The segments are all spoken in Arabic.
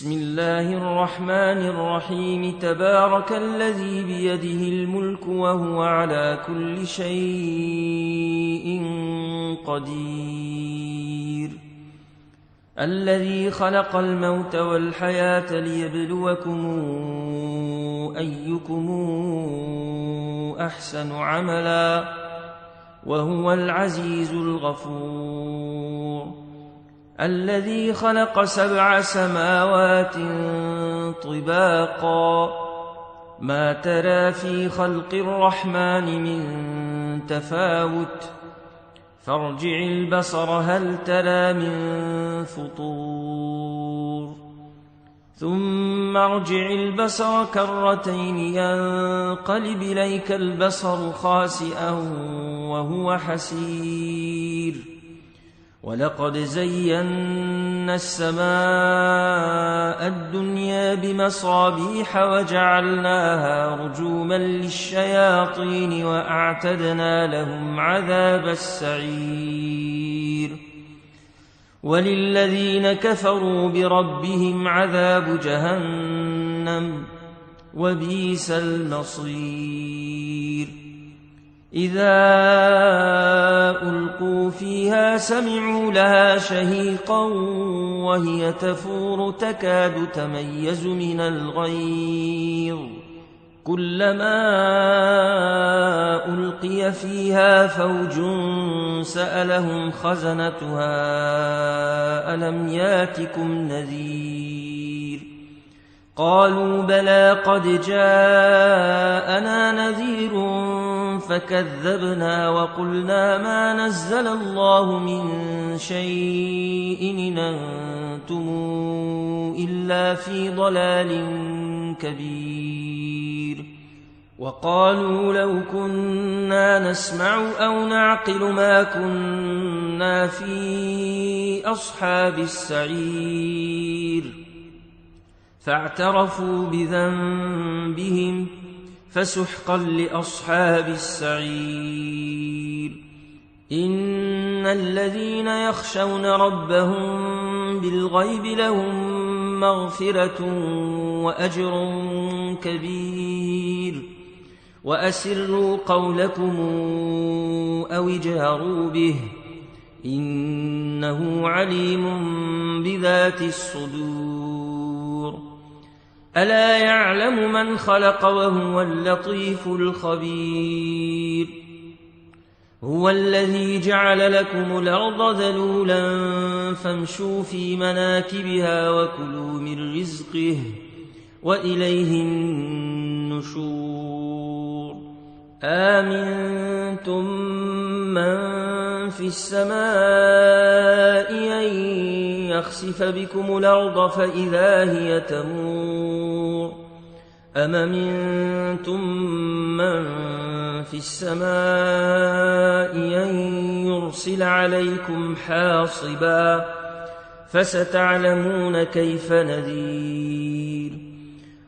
بسم الله الرحمن الرحيم تبارك الذي بيده الملك وهو على كل شيء قدير الذي خلق الموت والحياة ليبلوكم أيكم أحسن عملا وهو العزيز الغفور الذي خلق 7 سماوات طباقا ما ترى في خلق الرحمن من تفاوت فارجع البصر هل ترى من فطور ثم ارجع البصر كرتين ينقلب إليك البصر خاسئا وهو حسير ولقد زينا السماء الدنيا بمصابيح وجعلناها رجوما للشياطين وأعتدنا لهم عذاب السعير وللذين كفروا بربهم عذاب جهنم وبئس المصير إذا ألقوا فيها سمعوا لها شهيقا وهي تفور تكاد تميز من الغيظ كلما ألقي فيها فوج سألهم خزنتها ألم ياتكم نذير قالوا بلى قد جاءنا نذير فكذبنا وقلنا ما نزل الله من شيء إن أنتم إلا في ضلال كبير وقالوا لو كنا نسمع أو نعقل ما كنا في أصحاب السعير فاعترفوا بذنبهم فسحقا لأصحاب السعير إن الذين يخشون ربهم بالغيب لهم مغفرة وأجر كبير وأسروا قولكم أو اجهروا به إنه عليم بذات الصدور ألا يعلم من خلق وهو اللطيف الخبير هو الذي جعل لكم الأرض ذلولا فامشوا في مناكبها وكلوا من رزقه وإليه النشور آمنتم من في السماء أن يخسف بكم الأرض فإذا هي تمور أم أمنتم من في السماء أن يرسل عليكم حاصبا فستعلمون كيف نذير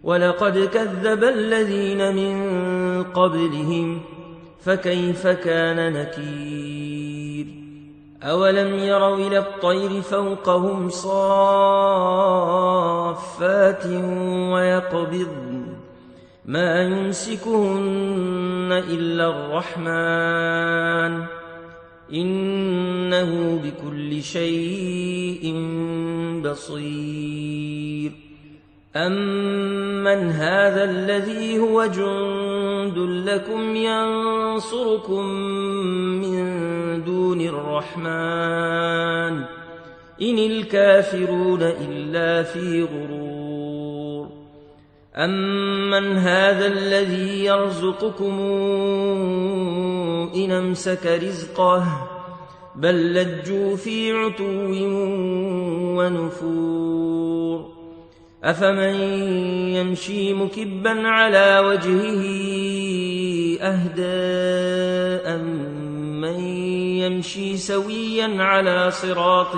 ولقد كذب الذين من قبلهم فكيف كان نكير أولم يروا إلى الطير فوقهم صافات ويقبضن ما يمسكهن إلا الرحمن إنه بكل شيء بصير أمن هذا الذي هو جند لكم ينصركم من دون الرحمن إن الكافرون إلا في غرور أمن هذا الذي يرزقكم إن أمسك رزقه بل لجوا في عتو ونفور أفمن يمشي مكبا على وجهه أهدى أمن يمشي سويا على صراط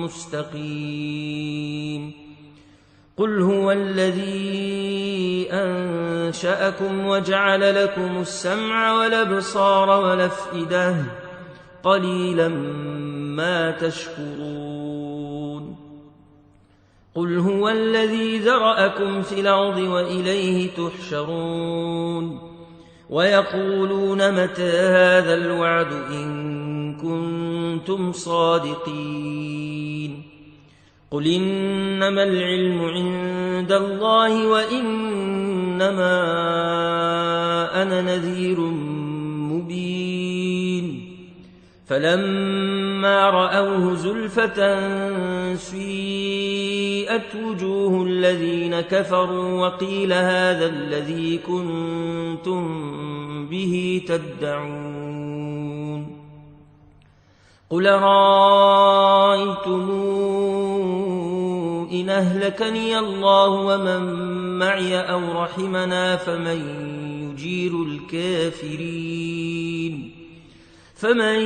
مستقيم قل هو الذي أنشأكم وجعل لكم السمع والأبصار والأفئدة قليلا ما تشكرون قل هو الذي ذرأكم في الأرض وإليه تحشرون ويقولون متى هذا الوعد إن كنتم صادقين قل إنما العلم عند الله وإنما أنا نذير مبين فلما رأوه زلفة سيئت وجوه الذين كفروا وقيل هذا الذي كنتم به تدعون قل رأيتم إن أهلكني الله ومن معي أو رحمنا فمن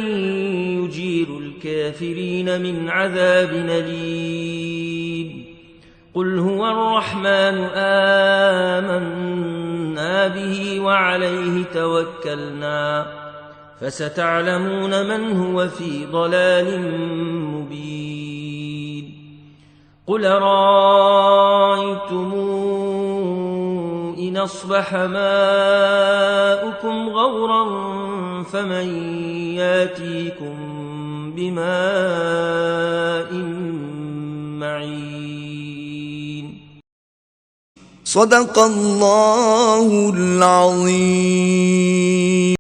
يجير الكافرين من عذاب أليم قل هو الرحمن آمنا به وعليه توكلنا فستعلمون من هو في ضلال مبين قل رأيتم إن أصبح ماؤكم غورا فمن ياتيكم بماء معين صدق الله العظيم.